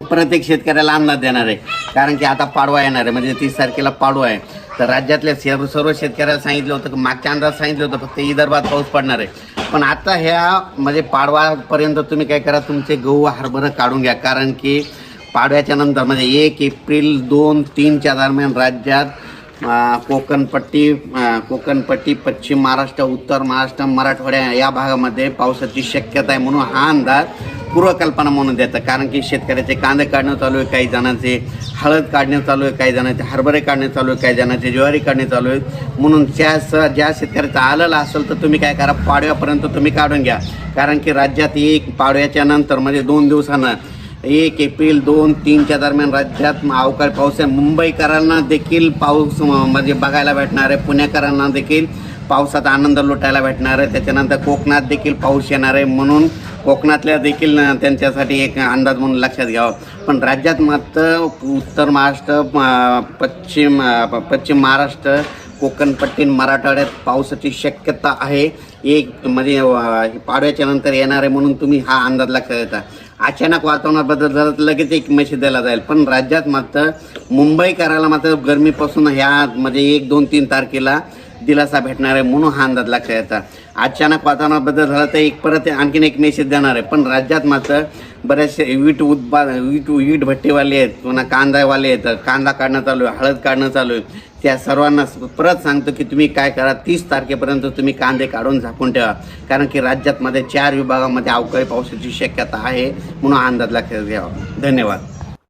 प्रत्येक शेतकऱ्याला अंदाज देणार आहे, कारण की आता पाडवा येणार आहे, म्हणजे 30 तारखेला पाडवा आहे. तर राज्यातल्या सर्व शेतकऱ्याला सांगितलं होतं की मागच्या अंदाज सांगितलं होतं फक्त विदर्भात पाऊस पडणार आहे. पण आता ह्या म्हणजे पाडवापर्यंत तुम्ही काय करा, तुमचे गहू हरभरा काढून घ्या, कारण की पाडव्याच्या नंतर म्हणजे 1 एप्रिल 2-3च्या दरम्यान राज्यात कोकणपट्टी, पश्चिम महाराष्ट्र, उत्तर महाराष्ट्र, मराठवाड्या या भागामध्ये पावसाची शक्यता आहे. म्हणून हा अंदाज पूर्वकल्पना म्हणून देतं, कारण की शेतकऱ्याचे कांदे काढणं चालू आहे, काही जणांचे हळद काढणं चालू आहे, काही जणांचे हरभरे काढणे चालू आहे, काही जणांचे ज्वारी काढणे चालू आहे. म्हणून ज्या शेतकऱ्याचं आलेलं असेल तर तुम्ही काय करा, पाडव्यापर्यंत तुम्ही काढून घ्या, कारण की राज्यात पाडव्याच्या नंतर म्हणजे 2 दिवसानं 1 एप्रिल 2-3च्या दरम्यान राज्यात अवकाळी पाऊस आहे. मुंबईकरांना देखील पाऊस म्हणजे बघायला भेटणार आहे, पुणेकरांना देखील पावसाचा आनंद लुटायला भेटणार आहे. त्याच्यानंतर कोकणात देखील पाऊस येणार आहे, म्हणून कोकणातल्या देखील त्यांच्यासाठी एक अंदाज म्हणून लक्षात घ्यावं. पण राज्यात मात्र उत्तर महाराष्ट्र, पश्चिम महाराष्ट्र, कोकणपट्टी, मराठवाड्यात पावसाची शक्यता आहे. म्हणजे पाडव्याच्या नंतर येणार आहे, म्हणून तुम्ही हा अंदाज लक्षात घेता. अचानक वातावरणात बदल झाला तर लगेच एक मेसेज दिला जाईल. पण राज्यात मात्र मुंबईकराला मात्र गरमीपासून ह्या म्हणजे 1-2-3 तारखेला दिलासा भेटणार आहे, म्हणून हा अंदाज लक्षात येतात. अचानक वातावरणात बदल झाला तर परत आणखीन एक मेसेज देणार आहे. पण राज्यात मात्र बरेचसे वीट भट्टीवाले आहेत, पुन्हा कांदावाले आहेत, कांदा काढणं चालू आहे, हळद काढणं चालू आहे. त्या सर्वांना परत सांगतो की तुम्ही काय करा, 30 तारखेपर्यंत तुम्ही कांदे काढून झाकून ठेवा, कारण की राज्यात मध्ये 4 विभागामध्ये अवकाळी पावसाची शक्यता आहे, म्हणून अंदाज लक्षात घ्यावा. धन्यवाद.